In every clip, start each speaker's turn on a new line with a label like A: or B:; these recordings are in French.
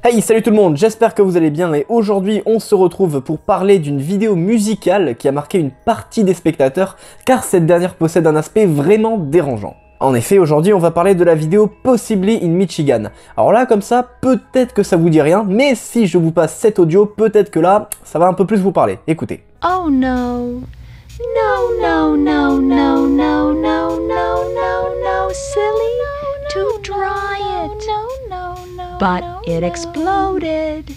A: Hey, salut tout le monde, j'espère que vous allez bien et aujourd'hui on se retrouve pour parler d'une vidéo musicale qui a marqué une partie des spectateurs car cette dernière possède un aspect vraiment dérangeant. En effet, aujourd'hui on va parler de la vidéo Possibly in Michigan. Alors là, comme ça, peut-être que ça vous dit rien, mais si je vous passe cet audio, peut-être que là, ça va un peu plus vous parler. Écoutez.
B: Oh no. No, no, no, no, no, no, no, no, no, silly, to dry it. But it exploded,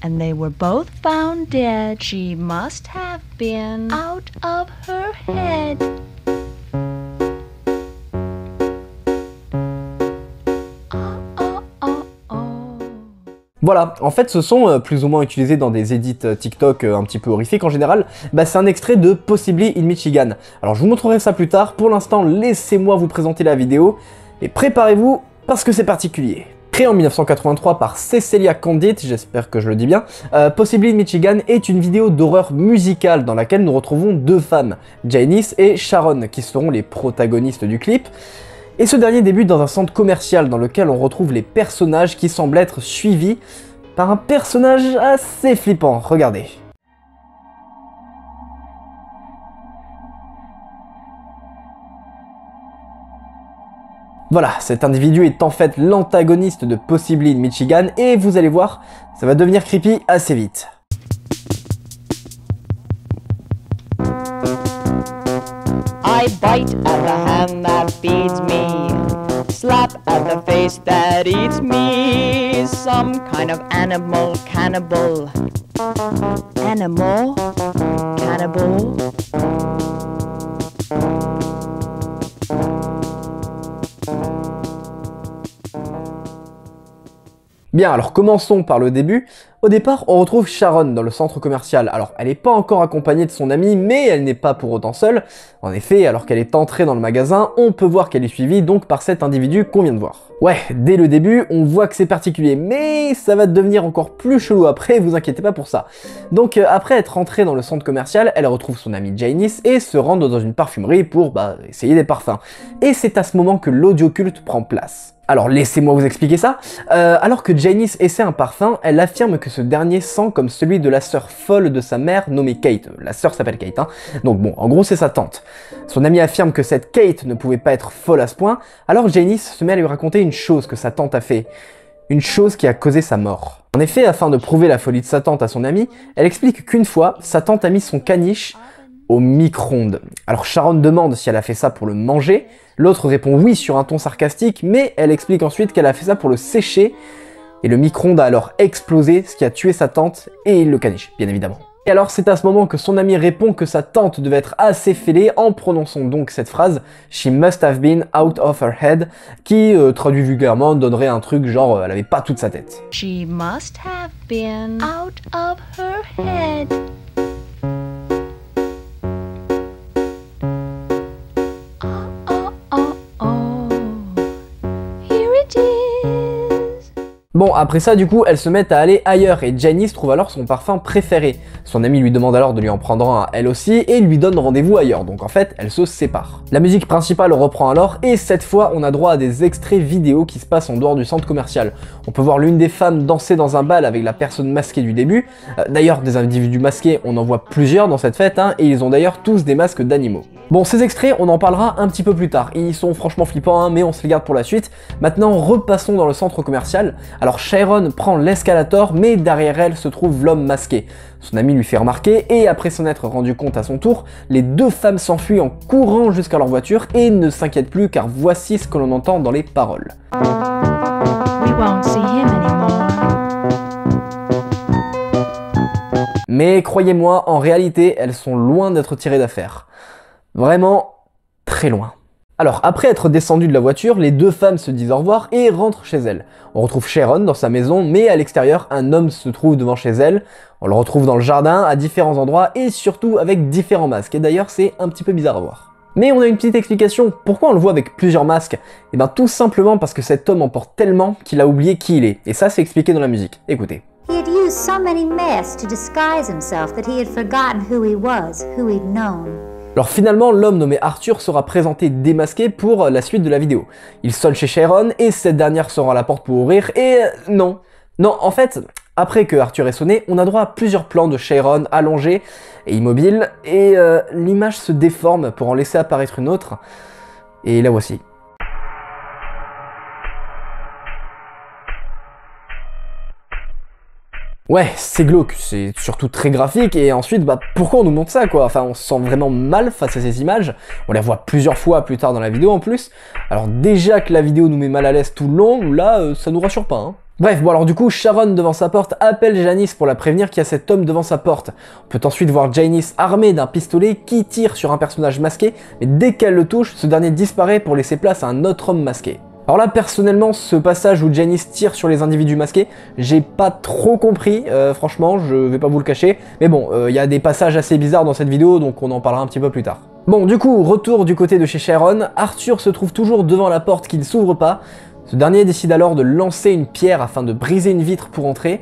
B: and they were both found dead. She must have been out of her head.
A: Voilà, en fait ce son, plus ou moins utilisé dans des edits TikTok un petit peu horrifiques en général, c'est un extrait de Possibly in Michigan. Alors je vous montrerai ça plus tard, pour l'instant laissez-moi vous présenter la vidéo, et préparez-vous parce que c'est particulier. Créé en 1983 par Cecilia Condit, j'espère que je le dis bien, Possibly in Michigan est une vidéo d'horreur musicale dans laquelle nous retrouvons deux femmes, Janice et Sharon, qui seront les protagonistes du clip. Et ce dernier débute dans un centre commercial dans lequel on retrouve les personnages qui semblent être suivis par un personnage assez flippant, regardez. Voilà, cet individu est en fait l'antagoniste de Possibly in Michigan et vous allez voir, ça va devenir creepy assez vite.
C: I bite at the hand that feeds me, slap at the face that eats me, some kind of animal cannibal. Animal cannibal.
A: Bien, alors commençons par le début. Au départ, on retrouve Sharon dans le centre commercial. Alors, elle n'est pas encore accompagnée de son amie, mais elle n'est pas pour autant seule. En effet, alors qu'elle est entrée dans le magasin, on peut voir qu'elle est suivie donc par cet individu qu'on vient de voir. Ouais, dès le début, on voit que c'est particulier, mais ça va devenir encore plus chelou après, vous inquiétez pas pour ça. Donc, après être entrée dans le centre commercial, elle retrouve son amie Janice et se rend dans une parfumerie pour, essayer des parfums. Et c'est à ce moment que l'audio culte prend place. Alors laissez-moi vous expliquer ça. Alors que Janice essaie un parfum, elle affirme que ce dernier sent comme celui de la sœur folle de sa mère nommée Kate. La sœur s'appelle Kate, hein. Donc bon, en gros c'est sa tante. Son amie affirme que cette Kate ne pouvait pas être folle à ce point, alors Janice se met à lui raconter une chose que sa tante a fait. Une chose qui a causé sa mort. En effet, afin de prouver la folie de sa tante à son amie, elle explique qu'une fois, sa tante a mis son caniche au micro-ondes. Alors Sharon demande si elle a fait ça pour le manger, l'autre répond oui sur un ton sarcastique, mais elle explique ensuite qu'elle a fait ça pour le sécher, et le micro-ondes a alors explosé, ce qui a tué sa tante et le caniche, bien évidemment. Et alors c'est à ce moment que son ami répond que sa tante devait être assez fêlée en prononçant donc cette phrase « She must have been out of her head » qui, traduit vulgairement, donnerait un truc genre elle avait pas toute sa tête.
B: She must have been out of her head.
A: Bon, après ça, du coup, elles se mettent à aller ailleurs et Janice trouve alors son parfum préféré. Son amie lui demande alors de lui en prendre un elle aussi et lui donne rendez-vous ailleurs, donc en fait, elles se séparent. La musique principale reprend alors et cette fois, on a droit à des extraits vidéo qui se passent en dehors du centre commercial. On peut voir l'une des femmes danser dans un bal avec la personne masquée du début. D'ailleurs, des individus masqués, on en voit plusieurs dans cette fête, hein, et ils ont d'ailleurs tous des masques d'animaux. Bon, ces extraits, on en parlera un petit peu plus tard. Ils sont franchement flippants, hein, mais on se les garde pour la suite. Maintenant, repassons dans le centre commercial. Alors Sharon prend l'escalator, mais derrière elle se trouve l'homme masqué. Son ami lui fait remarquer, et après s'en être rendu compte à son tour, les deux femmes s'enfuient en courant jusqu'à leur voiture et ne s'inquiètent plus car voici ce que l'on entend dans les paroles.
B: We won't see him anymore.
A: Mais croyez-moi, en réalité, elles sont loin d'être tirées d'affaire. Vraiment, très loin. Alors, après être descendues de la voiture, les deux femmes se disent au revoir et rentrent chez elles. On retrouve Sharon dans sa maison, mais à l'extérieur, un homme se trouve devant chez elle. On le retrouve dans le jardin, à différents endroits, et surtout avec différents masques. Et d'ailleurs, c'est un petit peu bizarre à voir. Mais on a une petite explication. Pourquoi on le voit avec plusieurs masques? Eh bien, tout simplement parce que cet homme en porte tellement qu'il a oublié qui il est. Et ça, c'est expliqué dans la musique. Écoutez.
D: He had used so many masks to disguise himself that he had forgotten who he was, who he'd known.
A: Alors finalement, l'homme nommé Arthur sera présenté démasqué pour la suite de la vidéo. Il sonne chez Sharon et cette dernière se rend à la porte pour ouvrir et non, Non, en fait, après que Arthur ait sonné, on a droit à plusieurs plans de Sharon allongée et immobile, et l'image se déforme pour en laisser apparaître une autre, et la voici. Ouais, c'est glauque, c'est surtout très graphique, et ensuite, pourquoi on nous montre ça, quoi? Enfin, on se sent vraiment mal face à ces images, on les voit plusieurs fois plus tard dans la vidéo en plus, alors déjà que la vidéo nous met mal à l'aise tout le long, là, ça nous rassure pas, hein. Bref, bon alors du coup, Sharon devant sa porte appelle Janice pour la prévenir qu'il y a cet homme devant sa porte. On peut ensuite voir Janice armée d'un pistolet qui tire sur un personnage masqué, mais dès qu'elle le touche, ce dernier disparaît pour laisser place à un autre homme masqué. Alors là, personnellement, ce passage où Janice tire sur les individus masqués, j'ai pas trop compris, franchement, je vais pas vous le cacher. Mais bon, il y a des passages assez bizarres dans cette vidéo, donc on en parlera un petit peu plus tard. Bon, du coup, retour du côté de chez Sharon, Arthur se trouve toujours devant la porte qui ne s'ouvre pas. Ce dernier décide alors de lancer une pierre afin de briser une vitre pour entrer.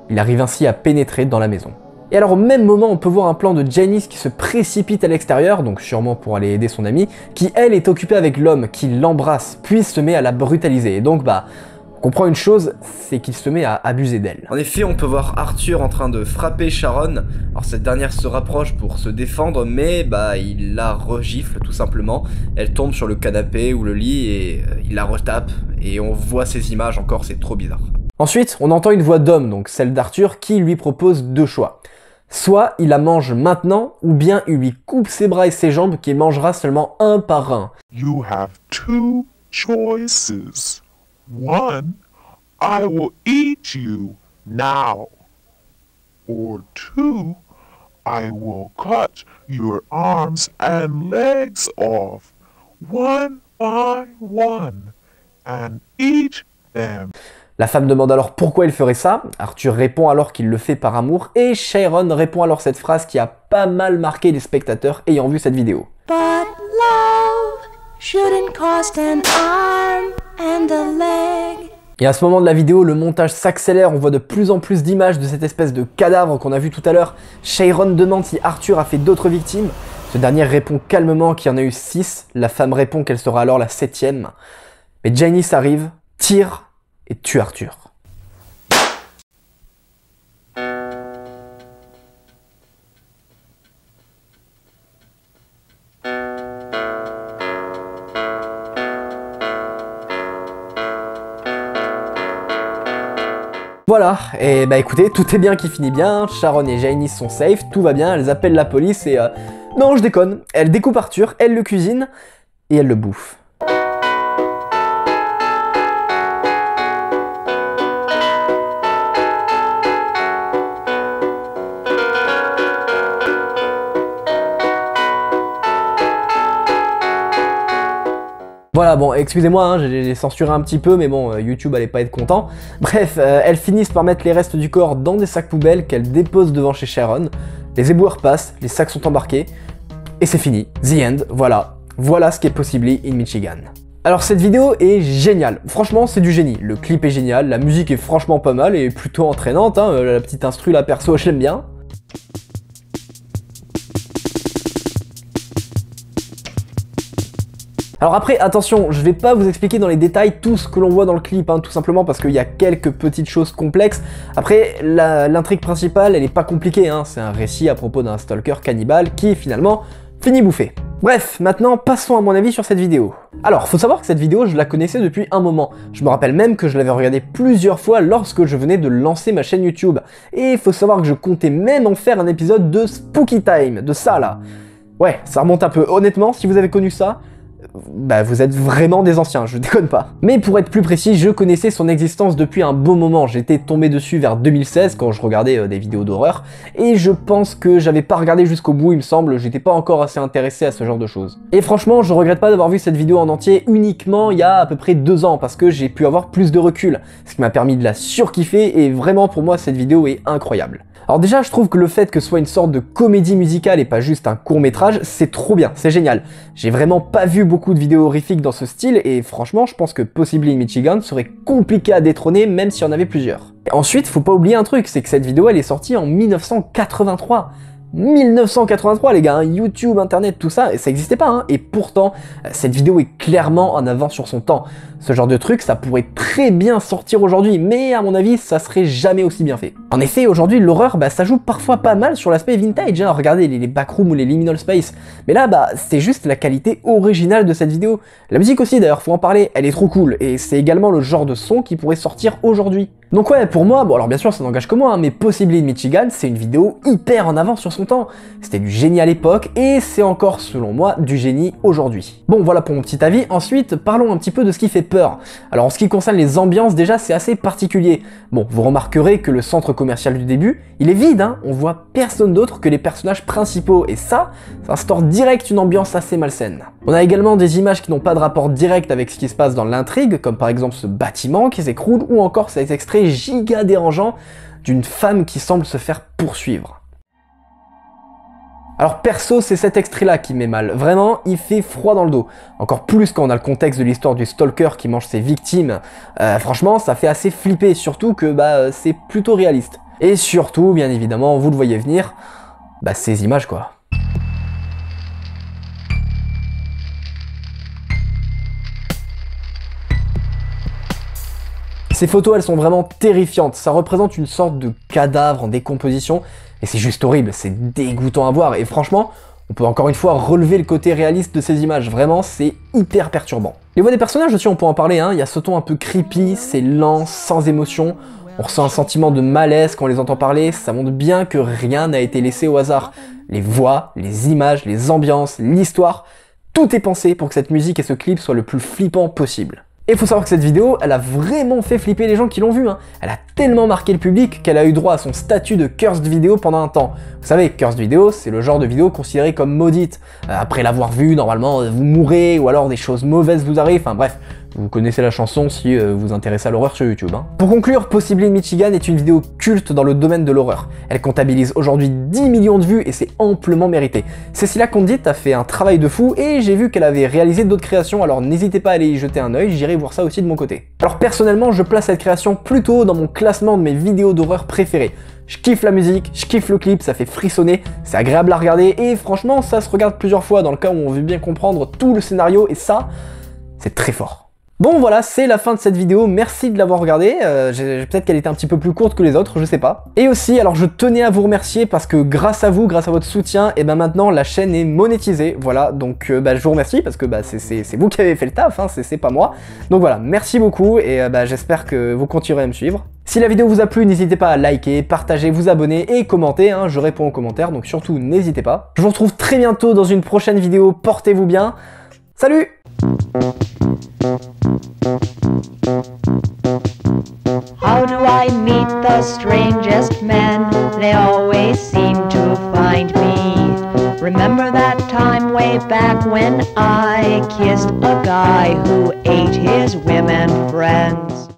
A: Il arrive ainsi à pénétrer dans la maison. Et alors au même moment, on peut voir un plan de Janice qui se précipite à l'extérieur, donc sûrement pour aller aider son amie, qui elle est occupée avec l'homme, qui l'embrasse, puis se met à la brutaliser. Et donc on comprend une chose, c'est qu'il se met à abuser d'elle. En effet, on peut voir Arthur en train de frapper Sharon. Alors cette dernière se rapproche pour se défendre, mais il la regifle tout simplement. Elle tombe sur le canapé ou le lit et il la retape. Et on voit ces images encore, c'est trop bizarre. Ensuite, on entend une voix d'homme, donc celle d'Arthur, qui lui propose deux choix. Soit il la mange maintenant, ou bien il lui coupe ses bras et ses jambes qu'il mangera seulement un par un.
E: You have two choices. One, I will eat you now. Or two, I will cut your arms and legs off, one by one, and eat them.
A: La femme demande alors pourquoi il ferait ça, Arthur répond alors qu'il le fait par amour, et Sharon répond alors cette phrase qui a pas mal marqué les spectateurs ayant vu cette vidéo.
B: But love shouldn't cost an arm and a leg.
A: Et à ce moment de la vidéo, le montage s'accélère, on voit de plus en plus d'images de cette espèce de cadavre qu'on a vu tout à l'heure. Sharon demande si Arthur a fait d'autres victimes. Ce dernier répond calmement qu'il y en a eu 6, la femme répond qu'elle sera alors la 7e. Mais Janice arrive, tire et tue Arthur. Voilà, et écoutez, tout est bien qui finit bien, Sharon et Janice sont safe, tout va bien, elles appellent la police et non, je déconne, elle découpe Arthur, elle le cuisine et elle le bouffe. Voilà, bon, excusez-moi, hein, j'ai censuré un petit peu, mais bon, YouTube allait pas être content. Bref, elles finissent par mettre les restes du corps dans des sacs poubelles qu'elles déposent devant chez Sharon. Les éboueurs passent, les sacs sont embarqués, et c'est fini. The end, voilà. Voilà ce qui est possible in Michigan. Alors cette vidéo est géniale, franchement c'est du génie. Le clip est génial, la musique est franchement pas mal et plutôt entraînante, hein. La petite instru là perso, je l'aime bien. Alors après, attention, je vais pas vous expliquer dans les détails tout ce que l'on voit dans le clip, hein, tout simplement parce qu'il y a quelques petites choses complexes. Après, l'intrigue principale, elle est pas compliquée, hein, c'est un récit à propos d'un stalker cannibale qui, finalement, finit bouffé. Bref, maintenant, passons à mon avis sur cette vidéo. Alors, faut savoir que cette vidéo, je la connaissais depuis un moment. Je me rappelle même que je l'avais regardée plusieurs fois lorsque je venais de lancer ma chaîne YouTube. Et il faut savoir que je comptais même en faire un épisode de Spooky Time, de ça là. Ouais, ça remonte un peu. Honnêtement, si vous avez connu ça, vous êtes vraiment des anciens, je déconne pas. Mais pour être plus précis, je connaissais son existence depuis un bon moment. J'étais tombé dessus vers 2016 quand je regardais des vidéos d'horreur, et je pense que j'avais pas regardé jusqu'au bout, il me semble, j'étais pas encore assez intéressé à ce genre de choses. Et franchement, je regrette pas d'avoir vu cette vidéo en entier uniquement il y a à peu près 2 ans, parce que j'ai pu avoir plus de recul, ce qui m'a permis de la surkiffer, et vraiment pour moi cette vidéo est incroyable. Alors déjà, je trouve que le fait que ce soit une sorte de comédie musicale et pas juste un court-métrage, c'est trop bien, c'est génial. J'ai vraiment pas vu beaucoup de vidéos horrifiques dans ce style et franchement, je pense que Possibly in Michigan serait compliqué à détrôner même s'il y en avait plusieurs. Et ensuite, faut pas oublier un truc, c'est que cette vidéo, elle est sortie en 1983. 1983 les gars, hein, YouTube, internet, tout ça, ça existait pas, hein, et pourtant, cette vidéo est clairement en avance sur son temps. Ce genre de truc, ça pourrait très bien sortir aujourd'hui, mais à mon avis, ça serait jamais aussi bien fait. En effet, aujourd'hui, l'horreur, ça joue parfois pas mal sur l'aspect vintage, hein, regardez les backrooms ou les liminal space, mais là, c'est juste la qualité originale de cette vidéo. La musique aussi d'ailleurs, faut en parler, elle est trop cool, et c'est également le genre de son qui pourrait sortir aujourd'hui. Donc ouais, pour moi, bon alors bien sûr ça n'engage que moi, hein, mais Possibly in Michigan, c'est une vidéo hyper en avance sur son temps. C'était du génie à l'époque, et c'est encore, selon moi, du génie aujourd'hui. Bon voilà pour mon petit avis, ensuite parlons un petit peu de ce qui fait peur. Alors en ce qui concerne les ambiances, déjà c'est assez particulier. Bon, vous remarquerez que le centre commercial du début, il est vide, hein, on voit personne d'autre que les personnages principaux, et ça instaure direct une ambiance assez malsaine. On a également des images qui n'ont pas de rapport direct avec ce qui se passe dans l'intrigue, comme par exemple ce bâtiment qui s'écroule, ou encore cet extrait giga dérangeant d'une femme qui semble se faire poursuivre. Alors perso, c'est cet extrait-là qui met mal. Vraiment, il fait froid dans le dos. Encore plus quand on a le contexte de l'histoire du stalker qui mange ses victimes. Franchement, ça fait assez flipper, surtout que c'est plutôt réaliste. Et surtout, bien évidemment, vous le voyez venir, ces images quoi. Ces photos, elles sont vraiment terrifiantes, ça représente une sorte de cadavre en décomposition, et c'est juste horrible, c'est dégoûtant à voir, et franchement, on peut encore une fois relever le côté réaliste de ces images, vraiment, c'est hyper perturbant. Les voix des personnages aussi, on peut en parler, hein. Il y a ce ton un peu creepy, c'est lent, sans émotion, on ressent un sentiment de malaise quand on les entend parler, ça montre bien que rien n'a été laissé au hasard. Les voix, les images, les ambiances, l'histoire, tout est pensé pour que cette musique et ce clip soient le plus flippant possible. Et il faut savoir que cette vidéo, elle a vraiment fait flipper les gens qui l'ont vue, hein. Elle a tellement marqué le public qu'elle a eu droit à son statut de cursed vidéo pendant un temps. Vous savez, cursed vidéo, c'est le genre de vidéo considérée comme maudite. Après l'avoir vue, normalement, vous mourrez, ou alors des choses mauvaises vous arrivent, enfin bref. Vous connaissez la chanson si vous vous intéressez à l'horreur sur YouTube. Hein. Pour conclure, Possibly in Michigan est une vidéo culte dans le domaine de l'horreur. Elle comptabilise aujourd'hui 10 millions de vues et c'est amplement mérité. Cécilia Condit a fait un travail de fou et j'ai vu qu'elle avait réalisé d'autres créations, alors n'hésitez pas à aller y jeter un œil, j'irai voir ça aussi de mon côté. Alors personnellement, je place cette création plutôt haut dans mon classement de mes vidéos d'horreur préférées. Je kiffe la musique, je kiffe le clip, ça fait frissonner, c'est agréable à regarder et franchement ça se regarde plusieurs fois dans le cas où on veut bien comprendre tout le scénario et ça, c'est très fort. Bon voilà, c'est la fin de cette vidéo, merci de l'avoir regardée, peut-être qu'elle était un petit peu plus courte que les autres, je sais pas. Et aussi, alors je tenais à vous remercier parce que grâce à vous, grâce à votre soutien, et maintenant la chaîne est monétisée, voilà, donc je vous remercie parce que c'est vous qui avez fait le taf, hein, c'est pas moi. Donc voilà, merci beaucoup et j'espère que vous continuerez à me suivre. Si la vidéo vous a plu, n'hésitez pas à liker, partager, vous abonner et commenter, hein, je réponds aux commentaires, donc surtout n'hésitez pas. Je vous retrouve très bientôt dans une prochaine vidéo, portez-vous bien, salut!
C: How do I meet the strangest men? They always seem to find me. Remember that time way back when I kissed a guy who ate his women friends?